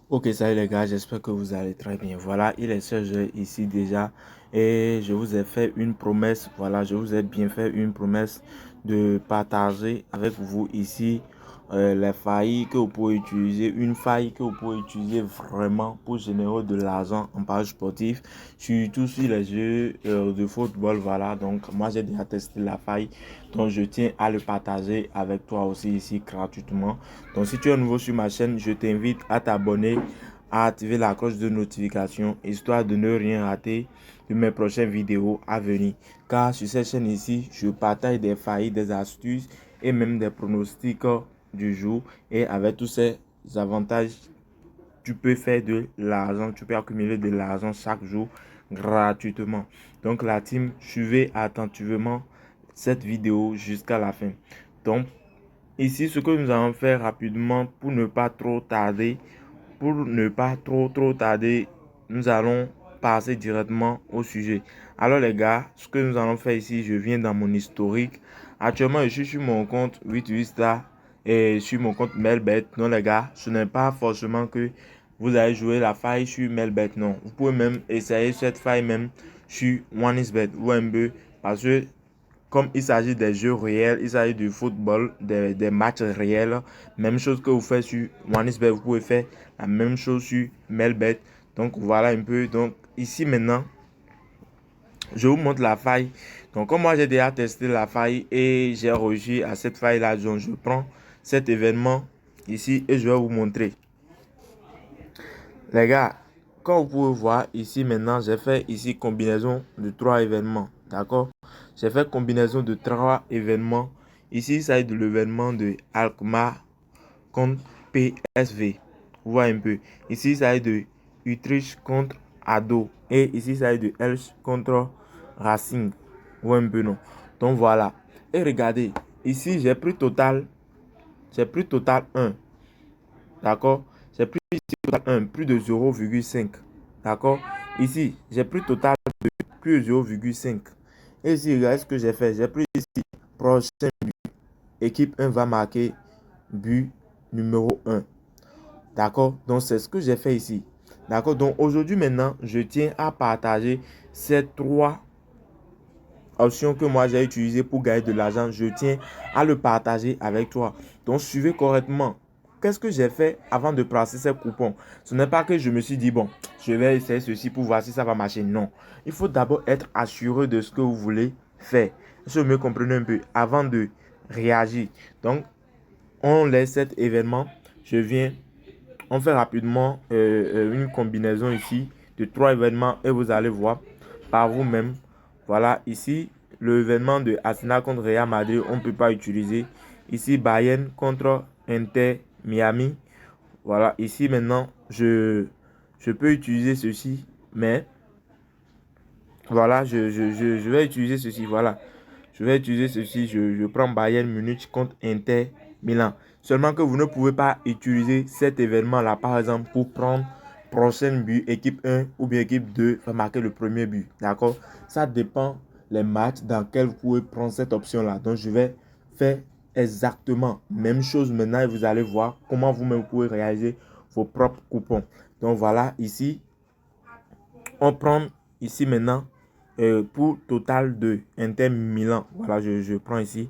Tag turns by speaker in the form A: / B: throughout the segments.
A: Ok, salut les gars, j'espère que vous allez très bien. Voilà, il est 16 heures ici déjà et je vous ai fait une promesse. Voilà, je vous ai bien fait une promesse de partager avec vous ici les failles que vous pouvez utiliser, une faille que vous pouvez utiliser vraiment pour générer de l'argent en page sportif, surtout sur les jeux de football. Voilà, donc moi j'ai déjà testé la faille, donc je tiens à le partager avec toi aussi ici gratuitement. Donc si tu es nouveau sur ma chaîne, je t'invite à t'abonner, à activer la cloche de notification, histoire de ne rien rater de mes prochaines vidéos à venir. Car sur cette chaîne ici, je partage des failles, des astuces et même des pronostics du jour. Et avec tous ces avantages, tu peux faire de l'argent, tu peux accumuler de l'argent chaque jour gratuitement. Donc la team, suivez attentivement cette vidéo jusqu'à la fin. Donc ici, ce que nous allons faire rapidement pour ne pas trop tarder, nous allons passer directement au sujet. Alors les gars, ce que nous allons faire ici, je viens dans mon historique. Actuellement, je suis sur mon compte 88star et sur mon compte Melbet. Non les gars, ce n'est pas forcément que vous allez jouer la faille sur Melbet. Non, vous pouvez même essayer cette faille même sur OneXBet ou un peu parce que comme il s'agit des jeux réels, il s'agit du football, des matchs réels. Même chose que vous faites sur OneXBet, vous pouvez faire la même chose sur Melbet. Donc voilà un peu. Donc ici maintenant, je vous montre la faille. Donc comme moi j'ai déjà testé la faille et j'ai réussi à cette faille là, donc je prends cet événement ici et je vais vous montrer. Les gars, comme vous pouvez voir ici maintenant, j'ai fait ici combinaison de trois événements. D'accord? J'ai fait combinaison de trois événements. Ici, ça est de l'événement de Alkmaar contre PSV. Vous voyez un peu. Ici, ça est de Utrecht contre Ado. Et ici, ça est de Elche contre Racing. Vous voyez un peu, non? Donc voilà. Et regardez, ici, j'ai pris total 1. D'accord? J'ai pris ici total 1, plus de 0,5. D'accord? Ici, j'ai pris total de plus de 0,5. Et ici, regardez ce que j'ai fait. J'ai pris ici, prochain but. Équipe 1 va marquer but numéro 1. D'accord? Donc, c'est ce que j'ai fait ici. D'accord? Donc, aujourd'hui, maintenant, je tiens à partager ces trois options que moi j'ai utilisées pour gagner de l'argent. Je tiens à le partager avec toi. Donc, suivez correctement. Qu'est-ce que j'ai fait avant de placer ces coupons? Ce n'est pas que je me suis dit, bon, je vais essayer ceci pour voir si ça va marcher. Non. Il faut d'abord être assuré de ce que vous voulez faire. Je me comprenez un peu avant de réagir. Donc, on laisse cet événement. Je viens, on fait rapidement une combinaison ici de trois événements et vous allez voir par vous-même. Voilà, ici, l'événement de Arsenal contre Real Madrid, on ne peut pas utiliser. Ici, Bayern contre Inter Miami. Voilà, ici maintenant, je peux utiliser ceci, mais voilà, je vais utiliser ceci. Voilà, je vais utiliser ceci. Je prends Bayern Munich contre Inter Milan. Seulement que vous ne pouvez pas utiliser cet événement-là, par exemple, pour prendre prochain but, équipe 1 ou bien équipe 2 va marquer le premier but. D'accord? Ça dépend les matchs dans lesquels vous pouvez prendre cette option-là. Donc, je vais faire exactement même chose maintenant et vous allez voir comment vous-même pouvez réaliser vos propres coupons. Donc, voilà, ici, on prend ici maintenant pour total de Inter Milan. Voilà, je prends ici.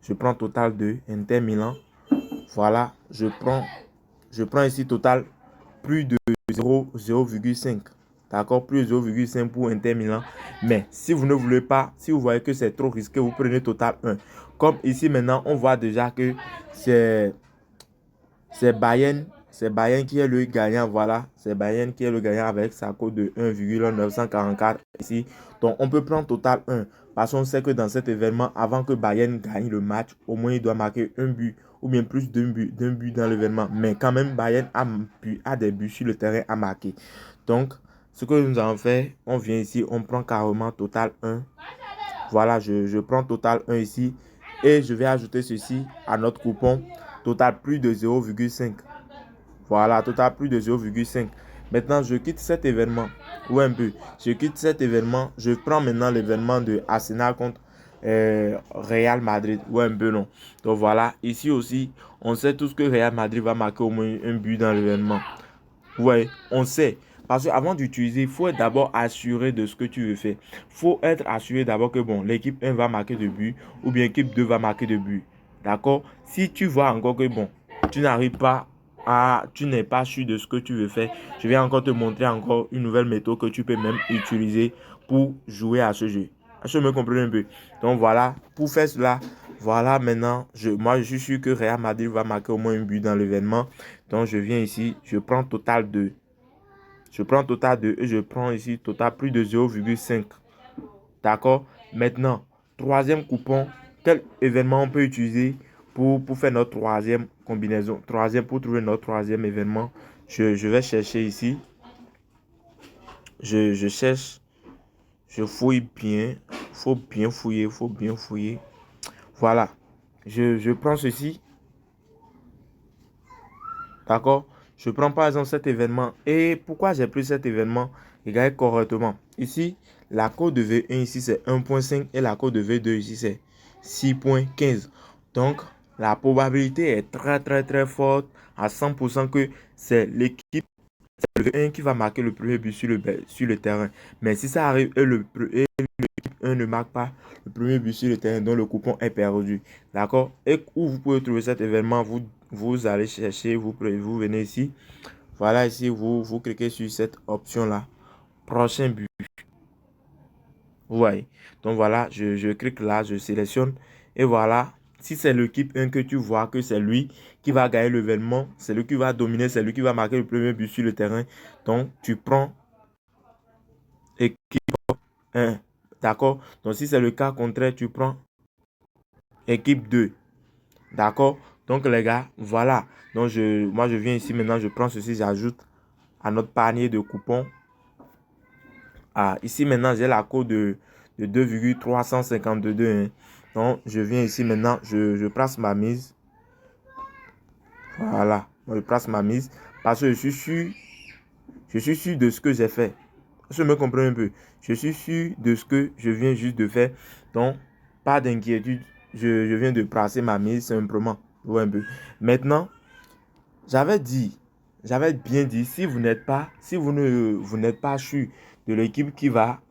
A: Je prends total de Inter Milan. Voilà, je prends ici total plus de 0,5. D'accord, plus de 0,5 pour Inter Milan. Mais si vous ne voulez pas, si vous voyez que c'est trop risqué, vous prenez total 1. Comme ici maintenant, on voit déjà que c'est c'est Bayern qui est le gagnant. Voilà, c'est Bayern qui est le gagnant avec sa cote de 1,944 ici. Donc, on peut prendre total 1. Parce qu'on sait que dans cet événement, avant que Bayern gagne le match, au moins il doit marquer un but ou bien plus d'un but dans l'événement. Mais quand même, Bayern a des buts sur le terrain à marquer. Donc, ce que nous allons faire, on vient ici, on prend carrément total 1. Voilà, je prends total 1 ici et je vais ajouter ceci à notre coupon total plus de 0,5. Voilà, total plus de 0,5. Maintenant, je quitte cet événement. Ou un peu. Je quitte cet événement. Je prends maintenant l'événement de Arsenal contre Real Madrid. Ou un peu non. Donc voilà, ici aussi, on sait tous que Real Madrid va marquer au moins un but dans l'événement. Ouais, on sait. Parce qu'avant d'utiliser, il faut être d'abord assuré de ce que tu veux faire. Il faut être assuré d'abord que bon, l'équipe 1 va marquer de but ou bien l'équipe 2 va marquer de but. D'accord? Si tu vois encore que bon, tu n'arrives pas tu n'es pas sûr de ce que tu veux faire, je vais encore te montrer encore une nouvelle méthode que tu peux même utiliser pour jouer à ce jeu. Je me comprends un peu. Donc voilà, pour faire cela, voilà maintenant, moi je suis sûr que Real Madrid va marquer au moins un but dans l'événement. Donc je viens ici, je prends total 2. Je prends total 2 et je prends ici total plus de 0,5. D'accord? Maintenant, troisième coupon, quel événement on peut utiliser pour faire notre troisième combinaison? Pour trouver notre troisième événement, je vais chercher ici. Je cherche, je fouille bien. Faut bien fouiller, faut bien fouiller. Voilà. Je prends ceci. D'accord? Je prends par exemple cet événement. Et pourquoi j'ai pris cet événement? Regardez correctement. Ici, la cote de V1 ici c'est 1,5 et la cote de V2 ici c'est 6,15. Donc, la probabilité est très forte à 100% que c'est l'équipe V1 qui va marquer le premier but sur le terrain. Mais si ça arrive et l'équipe 1 ne marque pas le premier but sur le terrain, donc le coupon est perdu. D'accord? Et où vous pouvez trouver cet événement, vous allez chercher, vous venez ici. Voilà, ici, vous cliquez sur cette option-là. Prochain but. Vous voyez. Donc voilà, je clique là, je sélectionne. Et voilà, si c'est l'équipe 1 que tu vois que c'est lui qui va gagner l'événement, c'est lui qui va dominer, c'est lui qui va marquer le premier but sur le terrain. Donc tu prends équipe 1. D'accord? Donc si c'est le cas contraire, tu prends équipe 2. D'accord? Donc les gars, voilà. Donc moi je viens ici maintenant, je prends ceci, j'ajoute à notre panier de coupons. Ah, ici maintenant j'ai la cote de 2,352. Hein. Donc je viens ici maintenant, je place ma mise. Voilà, je place ma mise parce que je suis sûr de ce que j'ai fait. Je me comprends un peu. Je suis sûr de ce que je viens juste de faire. Donc, pas d'inquiétude. Je viens de placer ma mise simplement. Ouais, un peu. Maintenant, j'avais bien dit, si vous n'êtes pas sûr de l'équipe qui va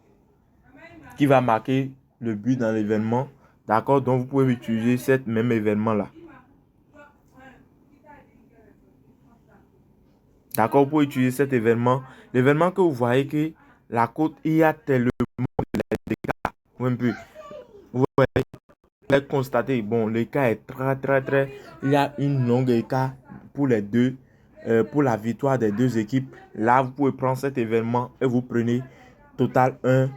A: marquer le but dans l'événement, d'accord, donc vous pouvez utiliser cet même événement-là. D'accord, vous pouvez utiliser cet événement. L'événement que vous voyez que la cote, il y a tellement un peu. Vous pouvez constater, bon, l'écart est très. Il y a une longue écart pour les deux, pour la victoire des deux équipes. Là, vous pouvez prendre cet événement et vous prenez total 1,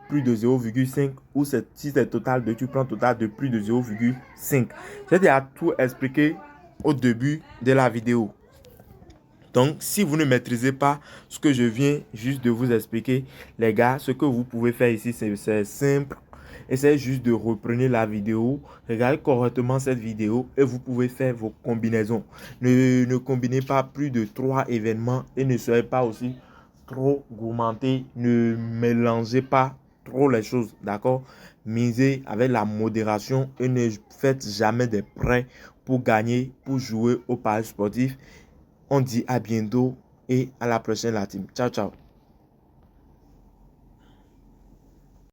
A: plus de 0,5 ou si c'est total 2, tu prends total de plus de 0,5. J'ai déjà tout expliqué au début de la vidéo. Donc, si vous ne maîtrisez pas ce que je viens juste de vous expliquer, les gars, ce que vous pouvez faire ici, c'est simple. Essayez juste de reprendre la vidéo, regardez correctement cette vidéo et vous pouvez faire vos combinaisons. Ne combinez pas plus de 3 événements et ne soyez pas aussi trop gourmandé. Ne mélangez pas trop les choses, d'accord? Misez avec la modération et ne faites jamais des prêts pour gagner, pour jouer au paris sportif. On dit à bientôt et à la prochaine la team. Ciao, ciao.